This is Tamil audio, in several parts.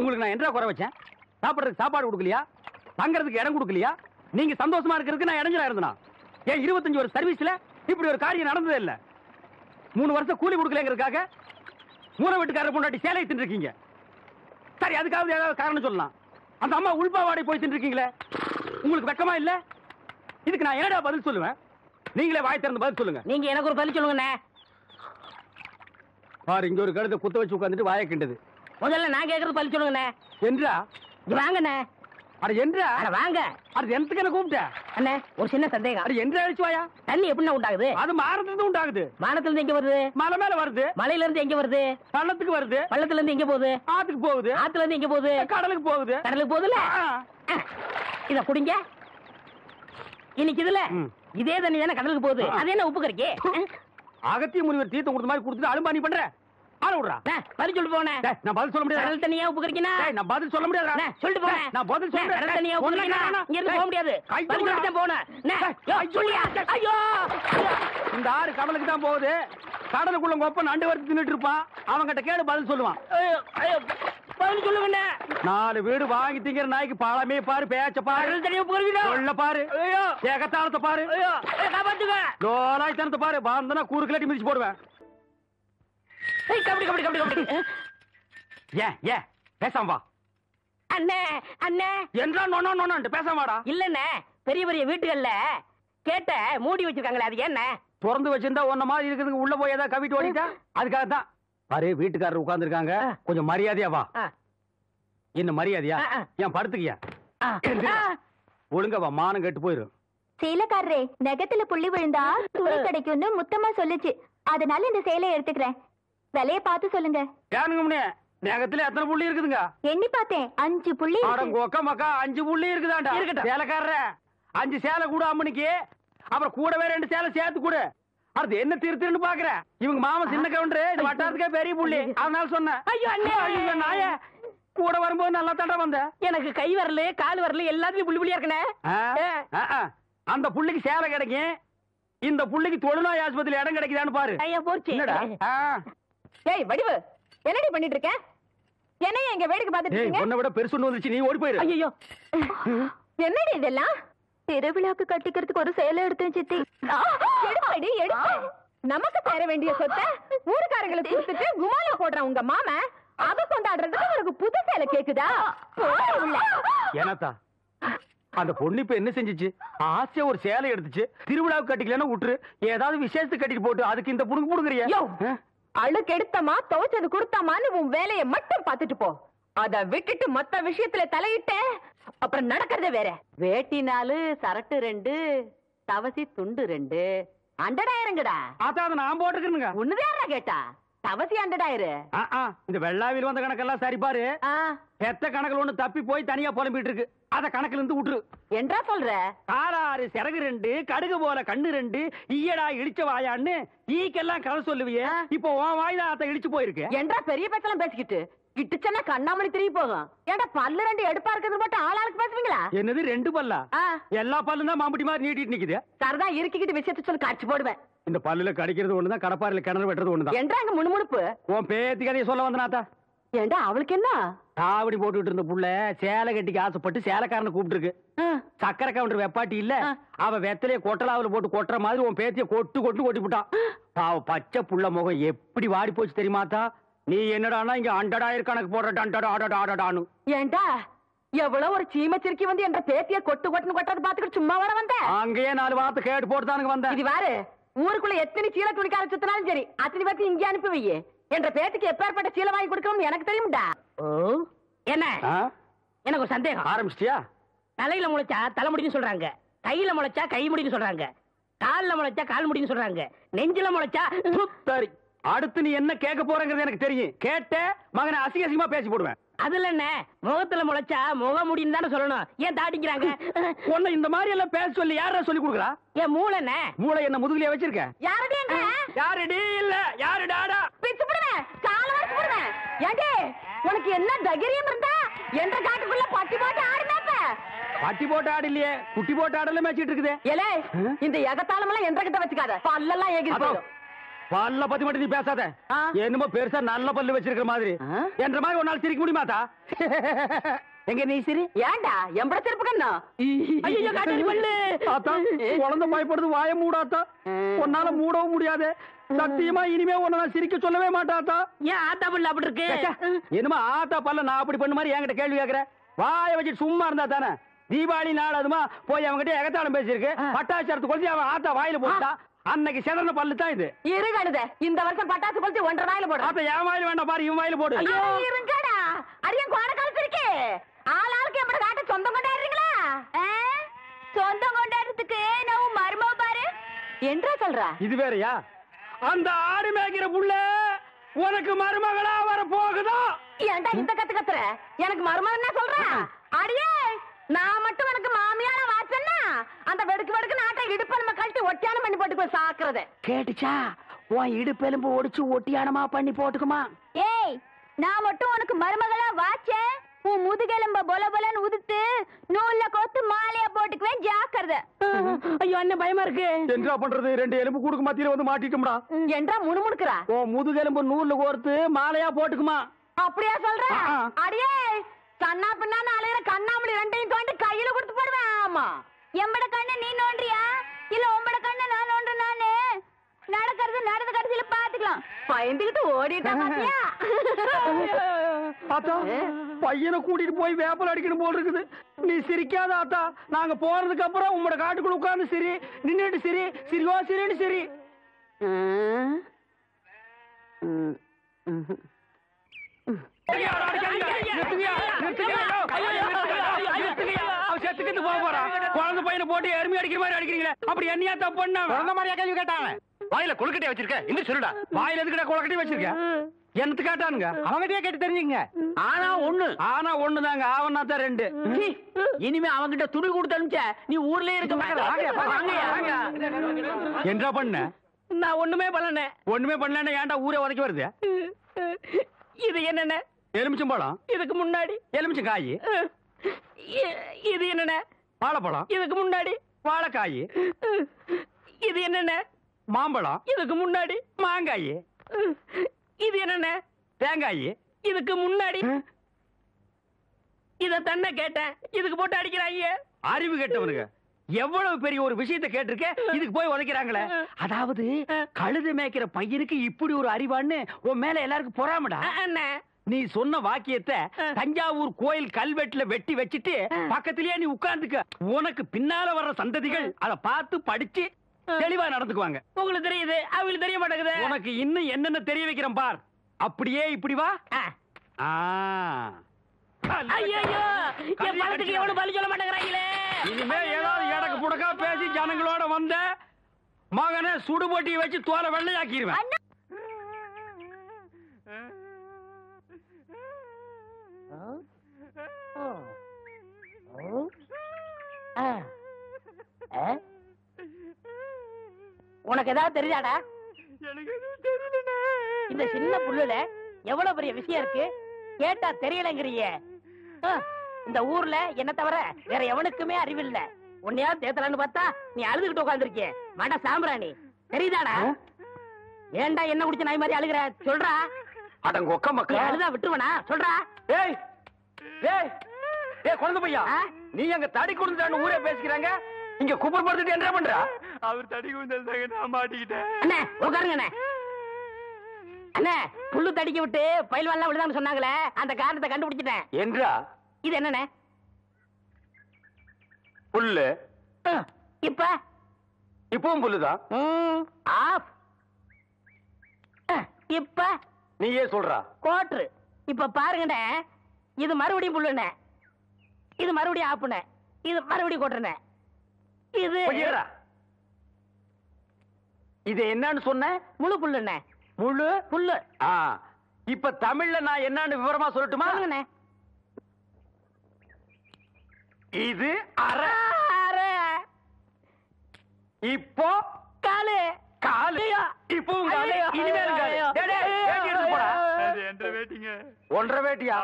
உங்களுக்கு நான் என்ன குறை வச்சேன்? சாப்பிடுறதுக்கு சாப்பாடு கொடுக்கலையா? தங்கறதுக்கு இடம் கொடுக்கலையா? நீங்க சந்தோஷமா இருக்கிறதுக்கு நான் இடைஞ்சலா இருந்தனா? ஏன் 25 வருஷம் சர்வீஸ்ல இப்படி ஒரு காரியம் நடந்ததே இல்ல. 3 வருஷம் கூலி கொடுக்கலங்கிறதுக்காக மூண வீட்டுக்காரர் பொண்டாட்டி சேலை தின்னு இருக்கீங்க. சரி, அதுக்காவது ஏதாவது காரணம் சொல்லலாம். அந்த அம்மா உள்பாவாடை போய் தின்னு இருக்கீங்களே, உங்களுக்கு வெக்கமா இல்ல? இதுக்கு நான் என்னடா பதில் சொல்லுவேன்? நீங்களே வாய் திறந்து பதில் சொல்லுங்க. நீங்க எனக்கு ஒரு பதில் சொல்லுங்கண்ணே. பாரு, இங்க ஒரு கழுதை குத்த வச்சு உட்காந்துட்டு வாயை கிண்டது. முதல்ல நான் கேட்கறது பதில் சொல்லுங்கண்ணே. என்றா? வாங்கண்ணே. அட என்றா? அட வாங்க. அது எனக்கு என்ன கூப்பிட்ட? அண்ணே, ஒரு சின்ன சந்தேகம். அட என்றா அழிச்சு வாயா? தண்ணி எப்படின்னா உண்டாகுது? அது மாறதுல உண்டாகுது. வானத்துல இருந்து எங்க வருது? மலை மேல வருது. மலையில இருந்து எங்க வருது? பள்ளத்துக்கு வருது. பள்ளத்துல இருந்து எங்க போகுது? ஆத்துக்கு போகுது. ஆத்துல இருந்து எங்க போகுது? கடலுக்கு போகுது. கடலுக்கு போகுதுல. இத குடிங்க. இன்னைக்கு இதுல இதே தண்ணி தானே கடலுக்கு போகுது. அது என்ன உப்பு கறிக்கு? அகத்திய முனிவர் தீர்த்தம் கொடுத்த மாதிரி கொடுத்துட்டு அலும்பா நீ பண்ற? ஆள விடுறா. பதில் சொல்லிட்டு போனே. நான் பதில் சொல்ல முடியாது. கடல் தண்ணியா உப்பு கறிக்கினா? நான் பதில் சொல்ல முடியாது. சொல்லிட்டு போனே. நான் பதில் சொல்றேன். கடல் தண்ணியா உப்பு கறிக்கினா? இங்க இருந்து போக முடியாது. பதில் சொல்லிட்டு தான் போனே. சொல்லியா? ஐயோ, இந்த ஆறு கடலுக்கு தான் போகுது. கடலுக்குள்ள கொப்ப நண்டு வறுத்து தின்னுட்டு இருப்பான். அவன்கிட்ட கேடு பதில் சொல்லுவான். பதில் சொல்லுங்க. 4 வீடு வாங்கி திங்கிற நாய்க்கு பாலமே பாரு, பேச்ச பாரு, கடல் தண்ணியா உப்பு கறிக்கினா? சொல்ல பாரு, ஏகத்தாளத்தை பாரு, காப்பாத்துங்க. லோலாய்த்தனத்தை பாரு. பாந்தனா கூறு கிளட்டி மிதிச்சு போடுவேன். கபடி கபடி கபடி கபடி. ஏன் பேசாம வா. அண்ணே அண்ணே என்றா நோன்னு பேசாம வாடா. இல்லண்ணே, பெரிய பெரிய வீட்டுகள்ல கேட்ட மூடி வச்சிருக்காங்களே, அது என்ன? திறந்து வச்சிருந்தா ஒன்ன மாதிரி இருக்குதுங்க. உள்ள போய் ஏதாவது கவிட்டு ஓடிட்டா அதுக்காக தான். பாரு, வீட்டுக்காரர் உட்கார்ந்து இருக்காங்க. கொஞ்சம் மரியாதையா வா. என்ன மரியாதையா? ஏன் படுத்துக்கியா? ஒழுங்கா வா, மானம் கெட்டு போயிரும். சேலைக்காரரே, நெகத்துல புள்ளி விழுந்தா துணி கிடைக்கும்னு முத்தமா சொல்லுச்சு. அதனால இந்த சேலையை எடுத்துக்கிறேன். விலைய பார்த்து சொல்லுங்க. ஏனுங்க, நகத்துல எத்தனை புள்ளி இருக்குதுங்க? எண்ணி பார்த்தேன், 5 புள்ளி. கொக்க மக்கா 5 புள்ளி இருக்குதாண்டா. இருக்கட்டும் சேலைக்காரர, 5 சேலை கூட அம்மனிக்கு. அப்புறம் கூடவே 2 சேலை சேர்த்து கூட. அது என்ன திருன்னு பாக்குற? இவங்க மாமா சின்ன கவுண்டரு, இது வட்டாரத்துக்கே பெரிய புள்ளி. அதனால சொன்னேன். ஐயோ அண்ணே, ஐயோ நாய, கூட வரும்போது நல்லா தண்டா வந்த. எனக்கு கை வரல, கால் வரல, எல்லாத்துலயும் புள்ளி புள்ளியா இருக்கனே. அந்த புள்ளிக்கு சேலை கிடைக்கும். இந்த புள்ளிக்கு தொழுநோய் ஆஸ்பத்திரியில இடம் கிடைக்குதான்னு பாரு. ஐயா போச்சு. என்னடா? ஏய் வடிவு, என்னடி பண்ணிட்டு இருக்க? என்னைய எங்க வேடிக்கை பார்த்துட்டு இருக்கீங்க? உன்னை விட பெருசு ஒண்ணு வந்துச்சு, நீ ஓடி போயிரு. ஐயோ, என்னடி இதெல்லாம்? திருவிழாக்கு கட்டிக்கிறதுக்கு ஒரு சேலை எடுத்தேன் சித்தி. எடுப்படி எடுத்து. நமக்கு தர வேண்டிய சொத்தை ஊருக்காரங்களுக்கு கொடுத்துட்டு குமால போடுற உங்க மாமா அத கொண்டாடுறதுக்கு உனக்கு புது சேலை கேக்குதா? ஏனாத்தா, அந்த பொண்ணு இப்ப என்ன செஞ்சிச்சு? ஆசையா ஒரு சேலை எடுத்துச்சு. திருவிழாவுக்கு கட்டிக்கலன்னா விட்டுரு, ஏதாவது விசேஷத்துக்கு கட்டிட்டு போட்டு அதுக்கு இந்த புடுங்க புடுங்குறியா? அழுக்கு எடுத்தமா துவைச்சது கொடுத்தாமான்னு உன் வேலையை மட்டும் பாத்துட்டு போ. அத விட்டுட்டு மத்த விஷயத்துல தலையிட்ட அப்புறம் நடக்கிறதே வேற. வேட்டி 4, சரட்டு 2, தவசி துண்டு 2, அண்டடாயிரங்கடா. அதான் நான் போட்டுக்கிறேங்க. ஒண்ணுதான் கேட்டா தவசி அண்டடாயிரம். இந்த வெள்ளாவில் வந்த கணக்கெல்லாம் சரி பாரு. எத்த கணக்குல ஒண்ணு தப்பி போய் தனியா புலம்பிட்டு இருக்கு. அத கணக்குல இருந்து விட்டுரு. என்றா சொல்ற? காராறு சிறகு 2, கடுகு போல கண்ணு 2, ஈயடா இடிச்ச வாயான்னு ஈக்கெல்லாம் கதை சொல்லுவியே. இப்போ உன் வாய்தான் அத இடிச்சு போயிருக்கு. என்றா பெரிய பேச்செல்லாம் பேசிக்கிட்டு கிட்டுச்சன்னா கண்ணாமணி திரும்பி போகும். ஏடா பல்லு 2 எடுப்பா இருக்கிறது மட்டும் ஆளாளுக்கு பேசுவீங்களா? என்னது 2 பல்லா? எல்லா பல்லும் தான் மாம்பட்டி மாதிரி நீட்டிட்டு நிக்குது. சரதா இருக்கிட்டு விஷயத்தை சொல்லி காட்சி போடுவேன். இந்த பல்லுல கடிக்கிறது ஒண்ணுதான், கடப்பாறையில கிணறு வெட்டுறது ஒண்ணுதான். என்றாங்க முணுமுணுப்பு. உன் பேத்தி கதையை சொல்ல வந்தனாத்தா. ஏண்டா அவளுக்கு என்ன? காவடி போட்டுட்டு இருந்த புள்ள சேலை கட்டிக்கு ஆசைப்பட்டு சேலைக்காரனை கூப்பிட்டு இருக்கு. சக்கரை கவுண்டர் வெப்பாட்டி இல்ல, அவ வெத்தலைய கொட்டலாவில போட்டு கொட்டுற மாதிரி உன் பேத்திய கொட்டு விட்டான். அவ பச்சை புள்ள முகம் எப்படி வாடி போச்சு தெரியுமாத்தா? நீ என்னடானா இங்க அண்டடாயிரம் கணக்கு போடுற. ஏண்டா எவ்வளவு ஒரு சீமச்சிருக்கி வந்து என்ற பேத்திய கொட்டுன்னு கொட்டது பாத்துக்கிட்டு சும்மா வர வந்த? அங்கேயே 4 வார்த்தை கேட்டு போட்டுதானுங்க வந்தேன். இது வாரு, ஊருக்குள்ள எத்தனை சீல துணிக்கார சுத்தினாலும் சரி அத்தனை பேத்தி இங்கே அனுப்பி வையே. என்ற பேத்துக்கு எப்பேற்பட்ட சீலை வாங்கி கொடுக்கணும் எனக்கு தெரியும்டா. என்ன எனக்கு ஒரு சந்தேகம். ஆரம்பிச்சிட்டியா? தலையில முளைச்சா தலைமுடின்னு சொல்றாங்க, கையில முளைச்சா கை முடின்னு சொல்றாங்க, கால்ல முளைச்சா கால் முடின்னு சொல்றாங்க, நெஞ்சில முளைச்சா. சரி, அடுத்து நீ என்ன கேட்க போறங்கிறது எனக்கு தெரியும். கேட்ட மகனை அசிங்கமா பேசி போடுவேன். அதுல என்ன, முகத்துல முளைச்சா முக முடின்னு தானே சொல்லணும். ஏன் தாட்டிக்கிறாங்க? உன்னை இந்த மாதிரி எல்லாம் பேச சொல்லி யாரா சொல்லி கொடுக்குறா? என் மூளை என்ன? மூளை என்ன முதுகுலயே வச்சிருக்க? யாருடி இல்ல யாரு டாடா பிச்சு போடுவேன், கால வச்சு போடுவேன். ஏண்டே உனக்கு என்ன தைரியம் இருந்தா என்ற காட்டுக்குள்ள பட்டி போட்டு ஆடுனாப்ப? பட்டி போட்டு ஆடு இல்லையே, குட்டி போட்டு ஆடல மேய்ச்சிட்டு இருக்குது. ஏலே, இந்த எகத்தாளம் எல்லாம் என்ற கிட்ட வச்சுக்காத, பல்லெல்லாம் ஏகி போடும். பல்ல பத்தி மட்டும் நீ பேசாத. என்னமோ பெருசா நல்ல பல்லு வச்சிருக்கிற மாதிரி. என்ற மாதிரி ஒரு நாள் சிரிக்க முடியுமாத்தா? எங்க நீ சிரி. ஏண்டா எம்பட திருப்பு கண்ணா? ஐயோ காட்டாடி பல்லு. ஆத்தா குழந்தை பயப்படுது, வாய மூடாத்தா. உன்னால மூடவும் முடியாது. சத்தியமா இனிமே உன்னை நான் சிரிக்க சொல்லவே மாட்டாத்தா. ஏன் ஆத்தா பல்லு அப்படி இருக்கு? என்னமா ஆத்தா பல்ல நான் அப்படி பண்ண மாதிரி என்கிட்ட கேள்வி கேக்குற? வாய வச்சுட்டு சும்மா இருந்தா தானே. தீபாவளி நாள் அதுமா போய் அவங்ககிட்ட எகத்தாளம் பேசியிருக்கு. பட்டாசரத்து கொளுத்தி அவன் ஆத்தா வாயில போட்டா. அன்னைக்கு செதன பல்லு தான் இது. இருங்கடுத இந்த வருஷம் பட்டாசு கொளுத்தி 1.5 வாயில போடு. ஆத்தா என் வாயில வேண்டாம் பாரு, இவன் வாயில போடு. ஐயோ இருங்கடா. அரியன் கோண காலத்து இருக்கே. ஆளாளுக்கு எப்படி காட்ட சொந்தம் கொண்டாடுறீங்களா? சொந்தம் கொண்டாடுறதுக்கு நான் மருமக பாரு என்றா சொல்ற? இது வேறயா? அந்த ஆடு மேய்க்கிற புள்ள உனக்கு மருமகளா வர போகுதா? ஏன்டா இந்த கத்து கத்துற? எனக்கு மருமகன் என்ன சொல்ற? அடியே நான் மட்டும் எனக்கு மாமியார வாச்சன்னா அந்த வெடுக்கு வெடுக்கு நாட்டை இடுப்பெலும்பு கழட்டி ஒட்டியானம் பண்ணி போட்டு போய் சாக்குறது கேட்டுச்சா? உன் இடுப்பெலும்பு ஒடிச்சு ஒட்டியானமா பண்ணி போட்டுக்குமா? ஏய் நான் மட்டும் உனக்கு மருமகளா வாச்சேன், உன் முதுகெலும்ப பொல பொலன்னு உதுத்து நூல்ல கோத்து மாலையா போட்டுக்குவேன், ஜாக்கிரதை. ஐயோ என்ன பயமா இருக்கு. என்ன பண்றது? 2 எலும்பு கூடுக்கு மத்தியில வந்து மாட்டிட்டோம்டா. என்றா முணுமுணுக்குறா? ஓ முதுகெலும்பு நூல்ல கோர்த்து மாலையா போட்டுக்குமா? அப்படியா சொல்ற? அடியே கண்ணா பின்னான்னு அலையிற கண்ணாமணி 2ஐயும் தோண்டி கையில கொடுத்து போடுவேன். ஆமா எம்பட கண்ணை நீ நோண்டியா இல்ல உம்பட கண்ணை நான் நோண்டு? நானு நடக்கிறது நடந்த கடைசியில பாத்துக்கலாம். பயந்துகிட்டு ஓடிட்டா பாத்தியா? ஆத்தா பையனை கூட்டிட்டு போய் வேப்பல் அடிக்கணும் போல் இருக்குது. நீ சிரிக்காத ஆத்தா. நாங்க போறதுக்கு அப்புறம் உங்களோட காட்டுக்குள்ள உட்கார்ந்து சிரி, நின்னுட்டு சிரி, சிரிவா சிரின்னு சிரி. குழந்தை பையனை போட்டு எருமை அடிக்கிற மாதிரி அடிக்கிறீங்களே, அப்படி என்னையா தப்பு பண்ண? குழந்தை மாதிரியா கேள்வி கேட்டாங்க? வாயில கொழுக்கட்டையை வச்சிருக்க இன்னும் சொல்லுடா. வாயில எதுக்கிட்ட கொழுக்கட்டையை வச்சிருக்க? என்னத்து கேட்டானுங்க? அவங்ககிட்டயே கேட்டு தெரிஞ்சுங்க. ஆனா ஒண்ணுதாங்க, ஆவனா தான் 2. இனிமே அவங்கிட்ட துணி கொடுத்து அனுப்பிச்ச நீ ஊர்லயே இருக்க மாட்டே. என்ன பண்ண? நான் ஒண்ணுமே பண்ணல. ஒண்ணுமே பண்ணல. ஏன்டா ஊரே உதைக்க வருது? இது என்னென்ன? எலுமிச்சம்பழம். இதுக்கு முன்னாடி எலுமிச்சம் காய். இது என்னென்ன? வாழைப்பழம். இதுக்கு முன்னாடி வாழைக்காய். இது என்னென்ன? மாம்பழம். இதுக்கு முன்னாடி மாங்காய். இது என்னென்ன? தேங்காய். இதுக்கு முன்னாடி இத தன்ன கேட்டேன், இதுக்கு போட்டு அடிக்கிறாங்க. அறிவு கேட்டவனுங்க எவ்வளவு பெரிய ஒரு விஷயத்தை கேட்டிருக்க, இதுக்கு போய் உதைக்கிறாங்களே. அதாவது கழுது மேய்க்கிற பையனுக்கு இப்படி ஒரு அறிவான்னு உன் மேல எல்லாருக்கும் பொறாமடா. நீ சொன்ன வாக்கியத்தை தஞ்சாவூர் கோயில் கல்வெட்டுல வெட்டி வச்சிட்டு பக்கத்திலேயே நீ உட்கார்ந்துக்க. உனக்கு பின்னால வர்ற சந்ததிகள் அதை பார்த்து படிச்சு தெளிவா நடந்துக்குவாங்க. உங்களுக்கு தெரியுது, அவங்களுக்கு தெரிய மாட்டேங்குது. உனக்கு இன்னும் என்னென்ன தெரிய வைக்கிறேன் பார். அப்படியே இப்படி வா. ஐயோ என் பணத்துக்கு எவ்வளவு பலி சொல்ல மாட்டேங்கிறாங்களே. இனிமே ஏதாவது எடக்கு புடக்கா பேசி ஜனங்களோட வந்த மகனை சுடுபொட்டி வச்சு தோலை வெள்ளையாக்கிடுவேன். உனக்கு ஏதாவது தெரியாதா? இந்த சின்ன புல்லுல எவ்வளவு பெரிய விஷயம் இருக்கு, கேட்டா தெரியலங்கிறிய. இந்த ஊர்ல என்ன தவிர வேற எவனுக்குமே அறிவில்ல. உன்னையா தேத்தலான்னு பார்த்தா நீ அழுதுகிட்டு உட்காந்துருக்கிய. மட சாம்பிராணி தெரியுதாடா? ஏண்டா என்ன குடிச்ச நாய் மாதிரி அழுகுற? சொல்றா. அடங்க ஒக்க மக்கள் அழுதா விட்டுருவனா? சொல்றா. ஏய் ஏய் ஏய் குழந்தை பையா, நீ அங்க தடி குடுந்தான்னு ஊரே பேசிக்கிறாங்க, இங்க குப்பர் படுத்துட்டு என்ன பண்ற? அவர் தடி குந்தாங்க, நான் மாட்டிக்கிட்டேன். அண்ணே உட்காருங்க அண்ணே. அண்ணே புல்லு தடிக்க விட்டு பயில்வான்லாம் விழுதான்னு சொன்னாங்களே, அந்த காரணத்தை கண்டுபிடிச்சிட்டேன். என்றா? இது என்னண்ணே? புல்லு. இப்ப இப்பவும் புல்லுதான். ஆஃப். இப்ப நீயே சொல்றா. கோட்ரு. இப்ப பாருங்கண்ணே, இது மறுபடியும் புல்லுண்ணே, இது மறுபடியும் ஆப்புண்ணே, இது மறுபடியும் கோட்டுறேன். இது இது என்னன்னு சொன்ன? முழு புல்லுண்ணே. முழு புல்லு. இப்ப தமிழ்ல நான் என்னன்னு விவரமா சொல்லட்டுமா? இது அரை. இப்போ காலு. காலு. இப்பவும் காலு. இனிமேல் காலு. ஒன்றரை வேட்டியா?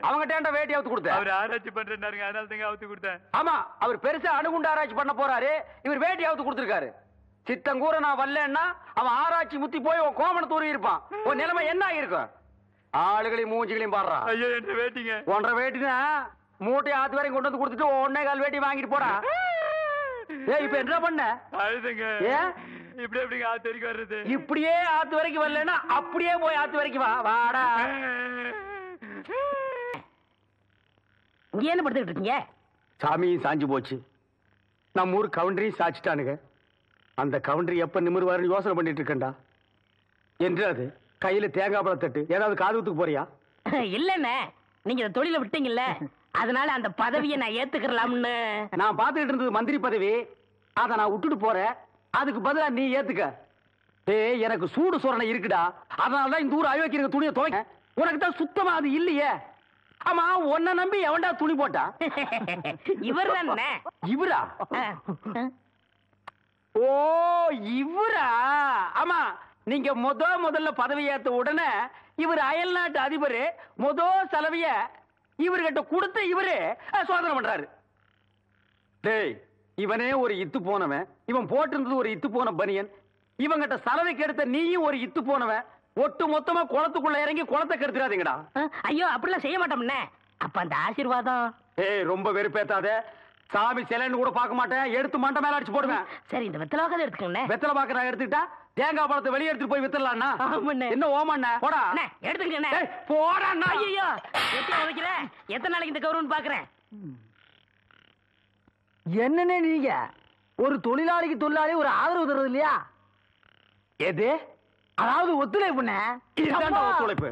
அவங்கிட்ட வேட்டி அவுத்து கொடுத்த. அவர் ஆராய்ச்சி பண்றாருங்க, அதனால தாங்க அவுத்து கொடுத்தேன். ஆமா, அவர் பெருசா அணுகுண்டு ஆராய்ச்சி பண்ண போறாரு, இவர் வேட்டி அவுத்து கொடுத்திருக்காரு. சித்தங்கூர நான் வரலன்னா அவன் ஆராய்ச்சி முத்தி போய் உன் கோமண தூரி இருப்பான். உன் நிலைமை என்ன ஆயிருக்கும்? ஆளுகளையும் மூஞ்சிகளையும் பாடுறா. ஐயோ என்ன வேட்டிங்க 1.5 வேட்டினா மூட்டை ஆத்து வரைக்கும் கொண்டு வந்து கொடுத்துட்டு 1.25 வேட்டி வாங்கிட்டு போடா. ஏய் இப்ப என்ன பண்ண? அழுதுங்க. ஏன் இப்படி எப்படிங்க ஆத்து வரைக்கும் வர்றது? இப்படியே ஆத்து வரைக்கும் வரலன்னா அப்படியே போய் ஆத்து வரைக்கும் வா. வாடா. இங்க என்ன படுத்துக்கிட்டு இருக்கீங்க? சாமியும் சாஞ்சு போச்சு, நம்ம ஊர் கவுண்டரையும் சாச்சிட்டானுங்க. அந்த கவுண்டரி எப்ப நிமிர்வாருன்னு யோசனை பண்ணிட்டு இருக்கேன்டா. என்று அது கையில தேங்காய் பழம் தட்டு ஏதாவது காதுகுத்துக்கு போறியா? இல்லண்ணே, நீங்க இந்த தொழில விட்டீங்கல்ல, அதனால அந்த பதவியை நான் ஏத்துக்கலாம்னு. நான் பாத்துக்கிட்டு இருந்தது மந்திரி பதவி, அதை நான் விட்டுட்டு போறேன். அதுக்கு பதிலா நீ ஏத்துக்க. ஏய் எனக்கு சூடு சொரணை இருக்குடா, அதனாலதான் இந்த ஊர் அயோக்கிய துணியை துவைக்க. உனக்கு தான் சுத்தமா அது இல்லையே. ஆமா உன்னை நம்பி எவன்டா துணி போட்டா? இவர் தானே. இவரா? ஓ இவரா? ஆமா, நீங்க முதல்ல பதவி ஏத்த உடனே இவர் அயல் நாட்டு அதிபர் செலவிய இவர்கிட்ட கொடுத்து இவரு சோதனை பண்றாரு. டேய் இவனே ஒரு இத்து போனவன், இவன் போட்டிருந்தது ஒரு இத்து போன பனியன், இவங்கிட்ட சலவைக்கு எடுத்த நீயும் ஒரு இத்து போனவன். ஒட்டு மொத்தமா குளத்துக்குள்ள இறங்கி குளத்தை கெடுத்துறாதீங்கடா. ஐயோ அப்படிலாம் செய்ய மாட்டோம்னே. அப்ப அந்த ஆசீர்வாதம். ஏய் ரொம்ப வெறுப்பேத்தாத. சாமி சிலைன்னு கூட பார்க்க மாட்டேன், எடுத்து மண்டை மேல அடிச்சு போடுவேன். சரி இந்த வெத்தலை வாக்காத எடுத்துக்கோங்க. வெத்தலை பாக்க நான் எடுத்துக்கிட்டா தேங்காய் பழத்தை வெளியே எடுத்துட்டு போய் வித்துடலாம்னா? என்ன ஓமண்ண போடா. எடுத்துக்கங்க. போடா. ஐயோ எத்தனை உதைக்கிற? எத்தனை நாளைக்கு இந்த கௌரவம் பாக்குறேன்? என்னன்னு நீங்க ஒரு தொழிலாளிக்கு தொழிலாளி ஒரு ஆதரவு தர்றது இல்லையா? எது? அதாவது ஒத்துழைப்புண்ணே. இதுதான்டா ஒத்துழைப்பு.